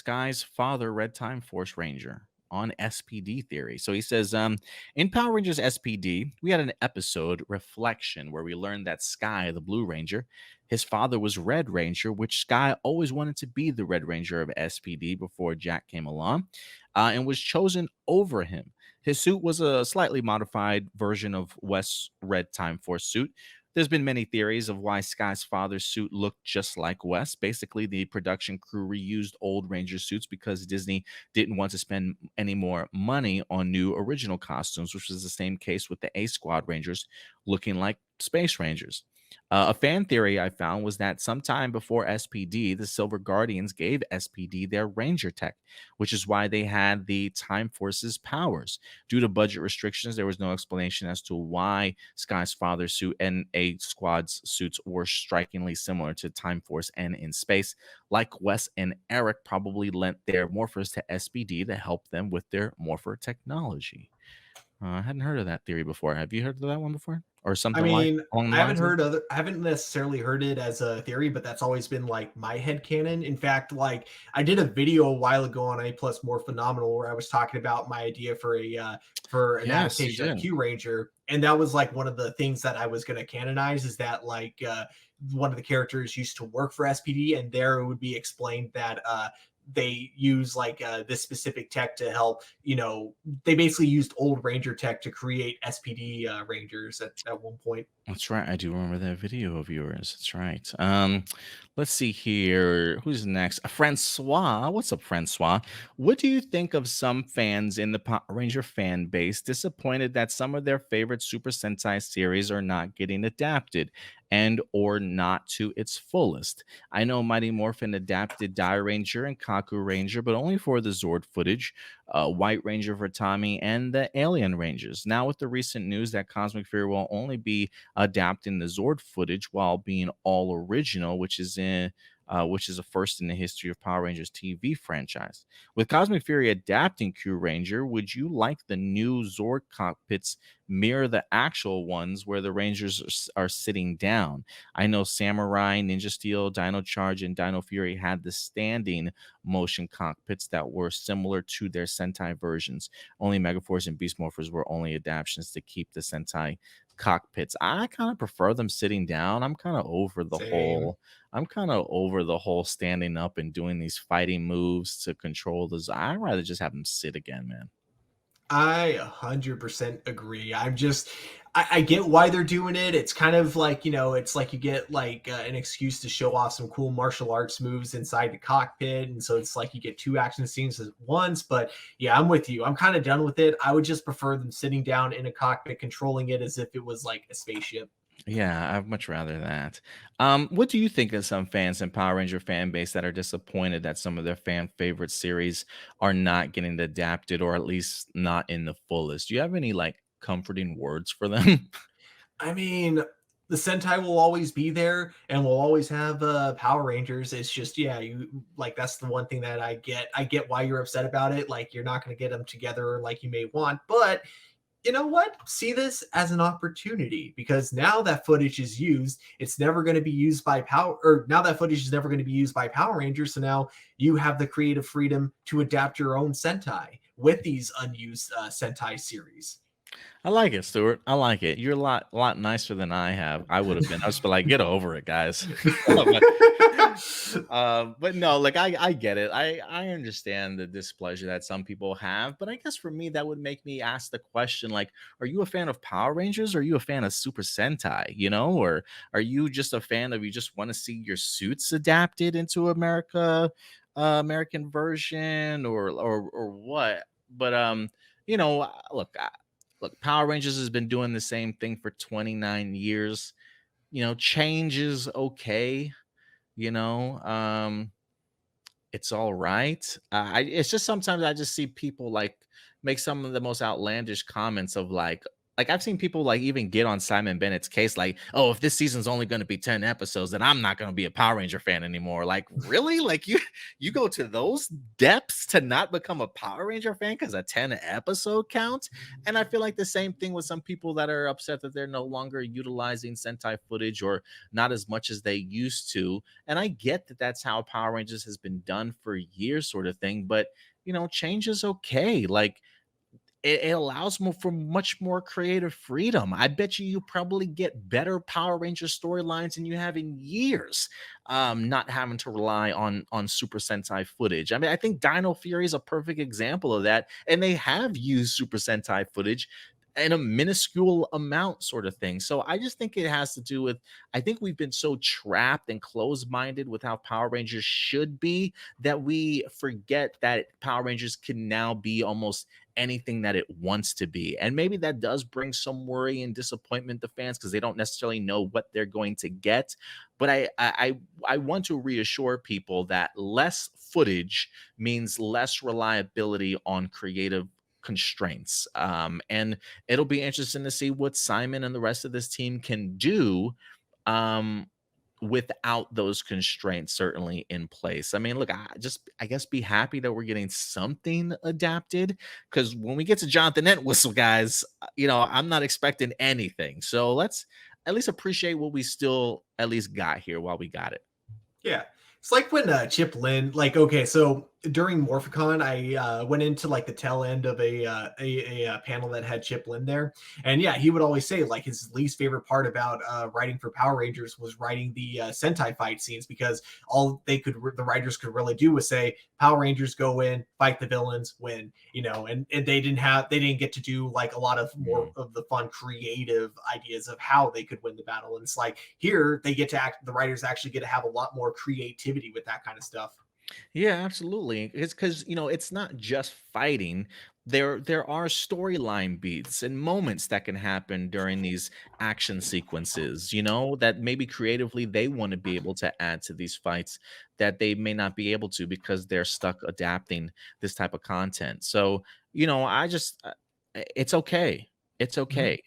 Red Time Force Ranger on SPD theory. So he says, in Power Rangers SPD, we had an episode Reflection where we learned that Sky, the Blue Ranger, his father was Red Ranger, which Sky always wanted to be the Red Ranger of SPD before Jack came along, and was chosen over him. His suit was a slightly modified version of West's Red Time Force suit. There's been many theories of why Sky's father's suit looked just like Wes. Basically, the production crew reused old Ranger suits because Disney didn't want to spend any more money on new original costumes, which was the same case with the A Squad Rangers looking like Space Rangers. A fan theory I found was that sometime before SPD, the Silver Guardians gave SPD their Ranger tech, which is why they had the Time Force's powers. Due to budget restrictions, there was no explanation as to why Sky's father's suit and A Squad's suits were strikingly similar to Time Force and in space. Like Wes and Eric probably lent their morphers to SPD to help them with their morpher technology. I hadn't heard of that theory before. Have you heard of that one before? Or I something like mean, along the lines of? I haven't necessarily heard it as a theory, but that's always been like my head canon. In fact, like I did a video a while ago on A Plus More Phenomenal where I was talking about my idea for an Yes, you adaptation of did. Q Ranger, and that was like one of the things that I was going to canonize is that like one of the characters used to work for SPD, and there it would be explained that they use like this specific tech to help, they basically used old Ranger tech to create SPD Rangers at one point. That's right. I do remember that video of yours. That's right. Let's see here. Who's next? Francois. What's up, Francois? What do you think of some fans in the Power Ranger fan base disappointed that some of their favorite Super Sentai series are not getting adapted and or not to its fullest? I know Mighty Morphin adapted Die Ranger and Kaku Ranger, but only for the Zord footage, White Ranger for Tommy, and the Alien Rangers. Now, with the recent news that Cosmic Fury will only be adapting the Zord footage while being all original, which is a first in the history of Power Rangers TV franchise. With Cosmic Fury adapting Q Ranger, would you like the new Zord cockpits mirror the actual ones where the Rangers are sitting down? I know Samurai, Ninja Steel, Dino Charge, and Dino Fury had the standing motion cockpits that were similar to their Sentai versions. Only Megaforce and Beast Morphers were only adaptations to keep the Sentai cockpits. I kind of prefer them sitting down. Same. I'm kind of over the whole standing up and doing these fighting moves to control the I'd rather just have them sit again, man. I 100% agree. I get why they're doing it. It's kind of like, it's like you get like an excuse to show off some cool martial arts moves inside the cockpit. And so it's like you get two action scenes at once. But yeah, I'm with you. I'm kind of done with it. I would just prefer them sitting down in a cockpit, controlling it as if it was like a spaceship. Yeah, I'd much rather that. What do you think of some fans in Power Ranger fan base that are disappointed that some of their fan favorite series are not getting adapted or at least not in the fullest? Do you have any like comforting words for them? I mean, the Sentai will always be there, and we'll always have Power Rangers. It's just, yeah, you like that's the one thing that I get. I get why you're upset about it. Like you're not going to get them together like you may want, but you know what? See this as an opportunity because now that footage is used, it's never going to be used by Power, or now that footage is never going to be used by Power Rangers. So now you have the creative freedom to adapt your own Sentai with these unused Sentai series. I like it, Stuart. I like it. You're a lot nicer than I would have been. I was like, get over it, guys. but but no, like I get it. I understand the displeasure that some people have, but I guess for me that would make me ask the question like, are you a fan of Power Rangers or are you a fan of Super Sentai, or are you just a fan of you just want to see your suits adapted into American version or what? But look, Power Rangers has been doing the same thing for 29 years. Change is okay, you know. It's all right. It's just sometimes I just see people like make some of the most outlandish comments of like I've seen people like even get on Simon Bennett's case like, oh, if this season's only going to be 10 episodes, then I'm not going to be a Power Ranger fan anymore. Like, really? Like you go to those depths to not become a Power Ranger fan because a 10 episode count? And I feel like the same thing with some people that are upset that they're no longer utilizing Sentai footage or not as much as they used to. And I get that that's how Power Rangers has been done for years, sort of thing. But change is okay. Like it allows more for much more creative freedom. I bet you probably get better Power Ranger storylines than you have in years, not having to rely on Super Sentai footage. I mean, I think Dino Fury is a perfect example of that, and they have used Super Sentai footage in a minuscule amount sort of thing. So I just think it has to do with, I think we've been so trapped and closed-minded with how Power Rangers should be that we forget that Power Rangers can now be almost anything that it wants to be. And maybe that does bring some worry and disappointment to fans because they don't necessarily know what they're going to get. But I want to reassure people that less footage means less reliability on creative constraints. And it'll be interesting to see what Simon and the rest of this team can do um, without those constraints certainly in place. I mean, look, I guess be happy that we're getting something adapted because when we get to Jonathan Entwistle, guys, I'm not expecting anything. So let's at least appreciate what we still at least got here while we got it. Yeah. It's like when Chip Lynn, like, okay, so during Morphicon, I went into like the tail end of a panel that had Chip Lynn there, and yeah, he would always say like his least favorite part about writing for Power Rangers was writing the Sentai fight scenes because all the writers could really do was say Power Rangers go in, fight the villains, win, and they didn't get to do like a lot of more Mm. of the fun creative ideas of how they could win the battle. And it's like here they get to the writers actually get to have a lot more creativity with that kind of stuff. Yeah, absolutely. It's because it's not just fighting. There are storyline beats and moments that can happen during these action sequences, that maybe creatively they want to be able to add to these fights that they may not be able to because they're stuck adapting this type of content. So, I just it's okay. It's Mhm. okay.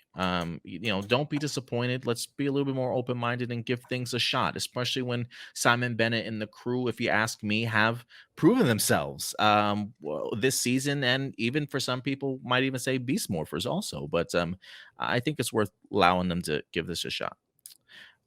Don't be disappointed. Let's be a little bit more open-minded and give things a shot, especially when Simon Bennett and the crew, if you ask me, have proven themselves this season, and even for some people, might even say beast morphers also. But I think it's worth allowing them to give this a shot.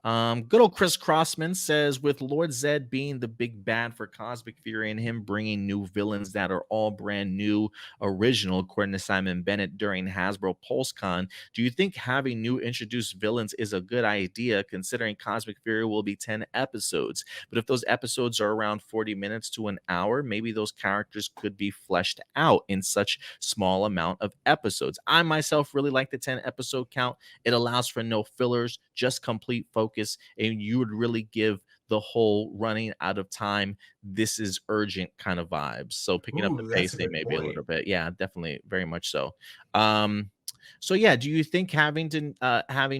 Good old Chris Crossman says, with Lord Zed being the big bad for Cosmic Fury and him bringing new villains that are all brand new, original, according to Simon Bennett during Hasbro PulseCon, do you think having new introduced villains is a good idea considering Cosmic Fury will be 10 episodes? But if those episodes are around 40 minutes to an hour, maybe those characters could be fleshed out in such small amount of episodes. I myself really like the 10 episode count. It allows for no fillers, just complete focus, and you would really give the whole running out of time, this is urgent kind of vibes. So picking up the Ooh, that's a pacing good maybe a point. little bit. Yeah, definitely, very much so. So yeah, do you think having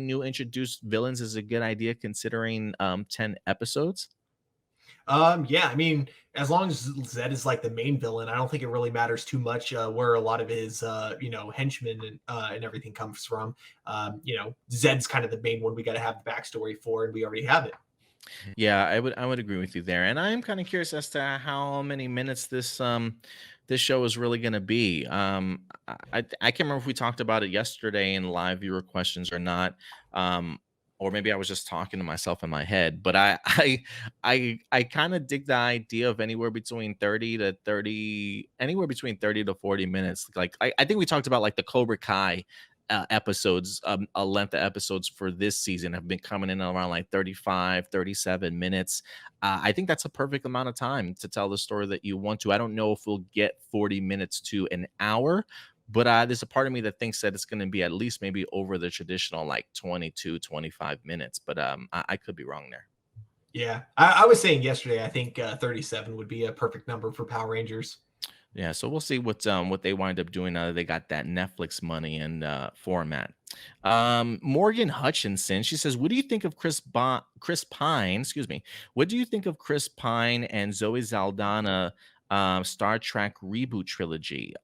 new introduced villains is a good idea considering 10 episodes? Yeah, I mean, as long as Zed is like the main villain, I don't think it really matters too much where a lot of his henchmen and everything comes from. Zed's kind of the main one we got to have the backstory for, and we already have it. Yeah, I would agree with you there. And I am kind of curious as to how many minutes this show is really going to be. I can't remember if we talked about it yesterday in live viewer questions or not. Or maybe I was just talking to myself in my head, but I kind of dig the idea of anywhere between 30 to 40 minutes. Like I think we talked about like the Cobra Kai episodes, a length of episodes for this season have been coming in around like 35, 37 minutes. I think that's a perfect amount of time to tell the story that you want to. I don't know if we'll get 40 minutes to an hour, but there's a part of me that thinks that it's going to be at least maybe over the traditional like 22, 25 minutes, but I could be wrong there. Yeah, I was saying yesterday. I think 37 would be a perfect number for Power Rangers. Yeah, so we'll see what they wind up doing now that they got that Netflix money and format. Morgan Hutchinson, she says, "What do you think of Chris Pine? Excuse me. What do you think of Chris Pine and Zoe Saldana?" Star Trek reboot trilogy,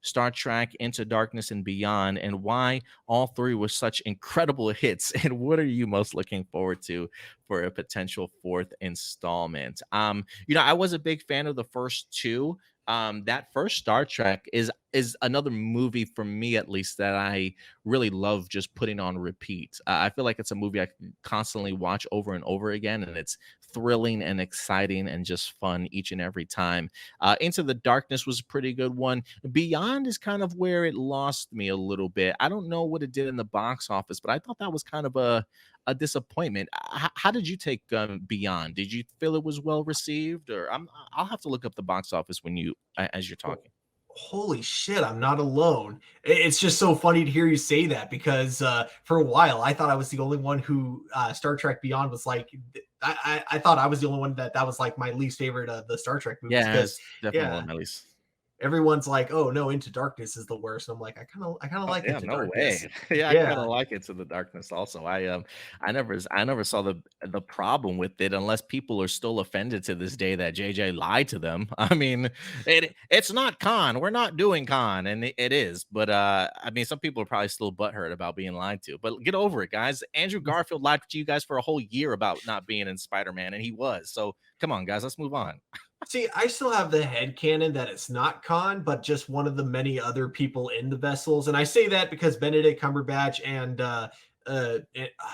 Star Trek Into Darkness and Beyond, and why all three were such incredible hits. And what are you most looking forward to for a potential fourth installment? I was a big fan of the first two. That first Star Trek is another movie for me at least that I really love just putting on repeat. I feel like it's a movie I can constantly watch over and over again, and it's thrilling and exciting and just fun each and every time. Into the Darkness was a pretty good one. Beyond is kind of where it lost me a little bit. I don't know what it did in the box office, but I thought that was kind of a disappointment. How did you take Beyond? Did you feel it was well received, or I'll have to look up the box office when as you're talking. Holy shit, I'm not alone. It's just so funny to hear you say that because for a while I thought I was the only one who Star Trek Beyond was like. I thought I was the only one that was like my least favorite of the Star Trek movies Yeah, because it's definitely one yeah, of my least. everyone's like, oh no, Into Darkness is the worst. And I'm like, I kind of Oh, like yeah, Into no Darkness. way. Yeah, I kinda Yeah, like Into the Darkness also. I never saw the problem with it unless people are still offended to this day that JJ lied to them. I mean, it's not Khan. We're not doing Khan, and it is. But, I mean, some people are probably still butthurt about being lied to, but get over it, guys. Andrew Garfield lied to you guys for a whole year about not being in Spider-Man, and he was. So, come on, guys, let's move on. see, I still have the head canon that it's not Khan, but just one of the many other people in the vessels. And I say that because Benedict Cumberbatch and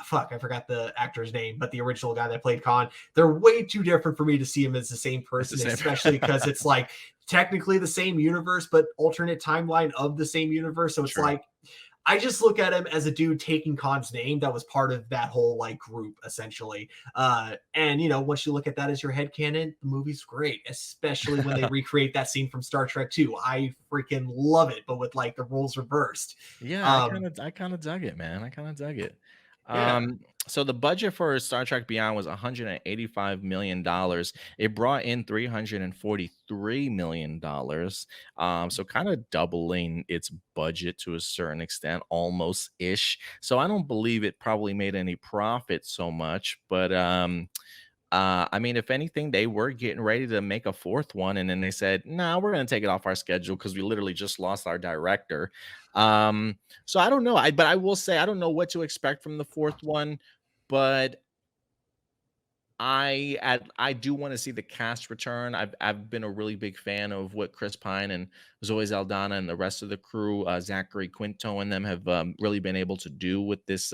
fuck, I forgot the actor's name, but the original guy that played Khan, they're way too different for me to see him as the same It's the person, same. especially because it's like technically the same universe, but alternate timeline of the same universe. So it's Sure. like I just look at him as a dude taking Khan's name that was part of that whole like group essentially. And you know, once you look at that as your head canon, the movie's great, especially when they recreate that scene from Star Trek 2. I freaking love it, but with like the roles reversed. Yeah, Um, I kinda dug it, man. I kinda dug it. yeah. So the budget for Star Trek Beyond was $185 million. It brought in $343 million. So kinda doubling its budget to a certain extent, almost ish. So I don't believe it probably made any profit so much, but I mean, if anything, they were getting ready to make a fourth one, and then they said, "No, we're going to take it off our schedule because we literally just lost our director." So I don't know. But I will say I don't know what to expect from the fourth one, but I do want to see the cast return. I've been a really big fan of what Chris Pine and Zoe Saldana and the rest of the crew, Zachary Quinto and them have really been able to do with this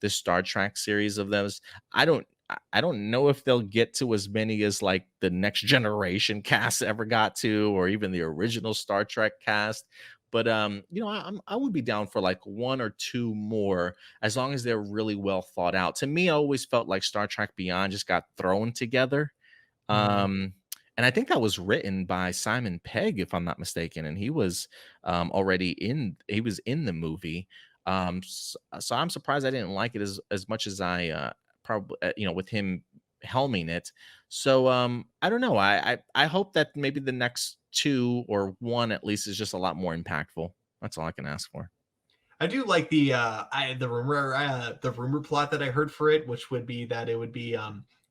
Star Trek series of those. I don't know if they'll get to as many as like the next generation cast ever got to, or even the original Star Trek cast. But you know, I would be down for like one or two more as long as they're really well thought out. To me, I always felt like Star Trek Beyond just got thrown together. Mm. Um, and I think that was written by Simon Pegg, if I'm not mistaken, and he was he was in the movie. So I'm surprised I didn't like it as much as I probably you know with him helming it. So I don't know. I hope that maybe the next two or one at least is just a lot more impactful. That's all I can ask for. I do like the rumor plot that I heard for it, which would be that it would be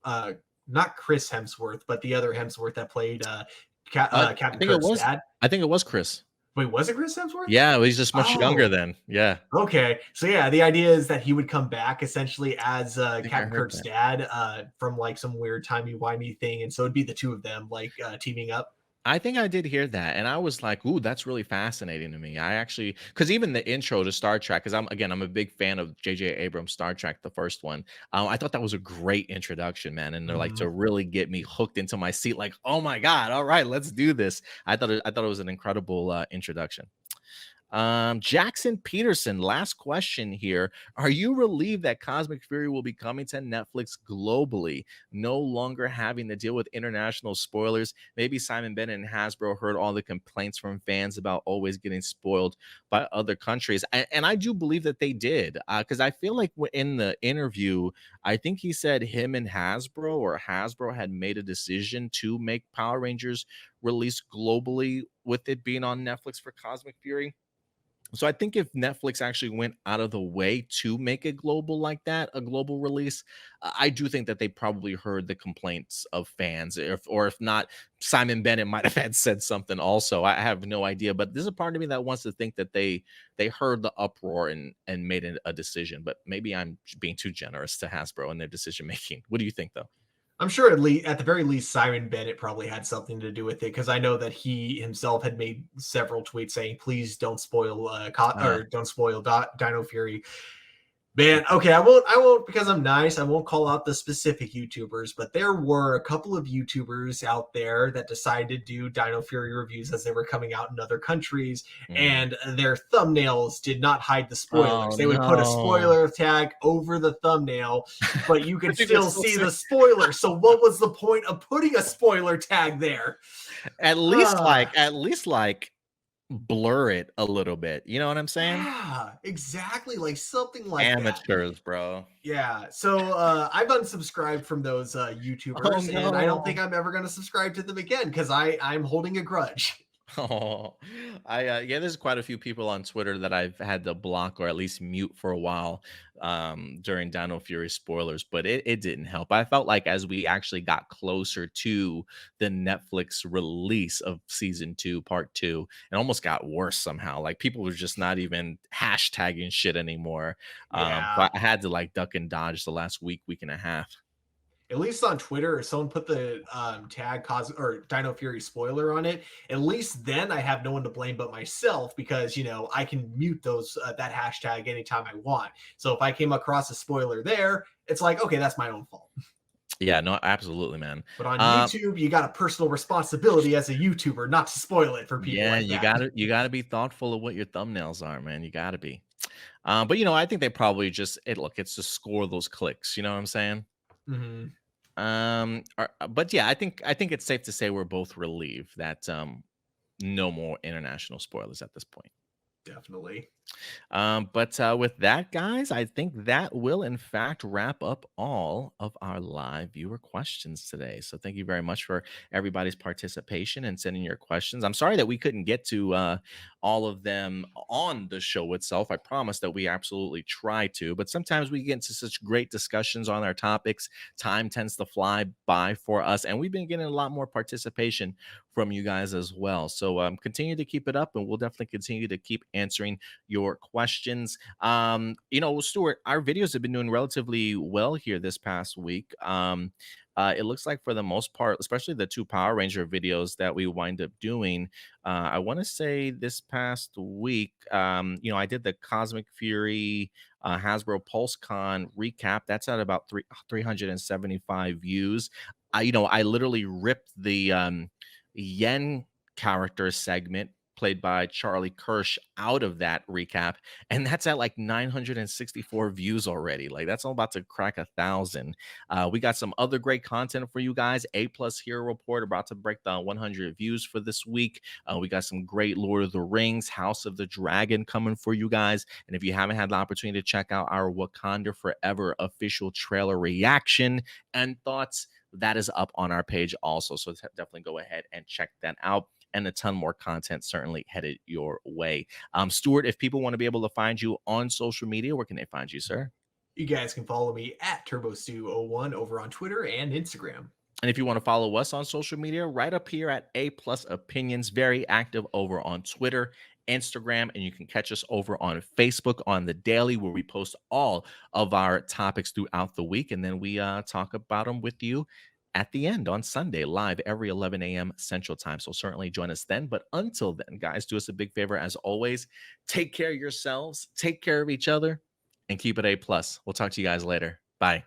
not Chris Hemsworth, but the other Hemsworth that played I Captain think it Kirk's was dad. I think it was Chris. Wait, was it Chris Hemsworth? Yeah, he's just much younger Oh, then. Yeah, okay. So yeah, the idea is that he would come back essentially as I think I Captain heard Kirk's that. dad from like some weird timey-wimey thing, and so it'd be the two of them like teaming up. I think I did hear that, and I was like, "Ooh, that's really fascinating to me." I actually, because even the intro to Star Trek, because I'm a big fan of J.J. Abrams' Star Trek, the first one. I thought that was a great introduction, man, and they're like to Mhm. really get me hooked into my seat. Like, oh my god, all right, let's do this. I thought it was an incredible introduction. Jackson Peterson, last question here. Are you relieved that Cosmic Fury will be coming to Netflix globally, no longer having to deal with international spoilers? Maybe Simon Bennett and Hasbro heard all the complaints from fans about always getting spoiled by other countries. And I do believe that they did, because I feel like in the interview, I think he said him and Hasbro or Hasbro had made a decision to make Power Rangers release globally with it being on Netflix for Cosmic Fury. So I think if Netflix actually went out of the way to make it global like that, a global release, I do think that they probably heard the complaints of fans, or if not, Simon Bennett might have had said something also. I have no idea, but there's a part of me that wants to think that they heard the uproar and made a decision. But maybe I'm being too generous to Hasbro and their decision making. What do you think, though? I'm sure at the very least, Simon Bennett probably had something to do with it because I know that he himself had made several tweets saying, "Please don't spoil Uh, or don't spoil Dino Fury." Man, okay, I won't because I'm nice. I won't call out the specific YouTubers, but there were a couple of YouTubers out there that decided to do Dino Fury reviews as they were coming out in other countries, mm. and their thumbnails did not hide the spoilers. Oh They would put a no! spoiler tag over the thumbnail, but you could But you can still still see say the spoiler. So what was the point of putting a spoiler tag there? at least Uh, at least blur it a little bit. You know what I'm saying? Yeah, exactly, like something like that. Amateurs, bro. Yeah, so, I've unsubscribed from those, Oh, YouTubers, and I don't think no. I'm ever gonna subscribe to them again because I'm holding a grudge. Oh, yeah, there's quite a few people on Twitter that I've had to block or at least mute for a while during Dino Fury spoilers, but it didn't help. I felt like as we actually got closer to the Netflix release of season two, part two, it almost got worse somehow. Like people were just not even hashtagging shit anymore. So Yeah. I had to like duck and dodge the last week, week and a half. At least on Twitter, if someone put the tag cause or Dino Fury spoiler on it, at least then I have no one to blame but myself because I can mute those that hashtag anytime I want. So if I came across a spoiler there, it's like okay, that's my own fault. Yeah, no, absolutely, man. But on Um, YouTube, you got a personal responsibility as a YouTuber not to spoil it for people Yeah, like you that. gotta be thoughtful of what your thumbnails are, man. You gotta be. But I think they probably just it's to score those clicks. You know what I'm saying? Hmm. But yeah, I think it's safe to say we're both relieved that no more international spoilers at this point. Definitely. But with that, guys, I think that will, in fact, wrap up all of our live viewer questions today. So thank you very much for everybody's participation and sending your questions. I'm sorry that we couldn't get to all of them on the show itself. I promise that we absolutely try to, but sometimes we get into such great discussions on our topics. Time tends to fly by for us, and we've been getting a lot more participation from you guys as well. So continue to keep it up, and we'll definitely continue to keep answering your questions. Stuart, our videos have been doing relatively well here this past week. It looks like for the most part, especially the two Power Ranger videos that we wind up doing, I want to say this past week, I did the Cosmic Fury Hasbro PulseCon recap. That's at about 375 views. I literally ripped the Yen character segment played by Charlie Kirsch out of that recap, and that's at like 964 views already. Like that's all about to crack 1,000. We got some other great content for you guys. A+ Hero Report about to break the 100 views for this week. We got some great Lord of the Rings, House of the Dragon coming for you guys. And if you haven't had the opportunity to check out our Wakanda Forever official trailer reaction and thoughts, that is up on our page also. So definitely go ahead and check that out. And a ton more content certainly headed your way. Stuart, if people want to be able to find you on social media, where can they find you, sir? You guys can follow me at TurboStew01 over on Twitter and Instagram. And if you want to follow us on social media, right up here at A Plus Opinions, very active over on Twitter, Instagram, and you can catch us over on Facebook on the daily, where we post all of our topics throughout the week, and then we talk about them with you at the end on Sunday, live every 11 a.m. Central Time. So certainly join us then. But until then, guys, do us a big favor as always. Take care of yourselves, take care of each other, and keep it A plus. We'll talk to you guys later. Bye.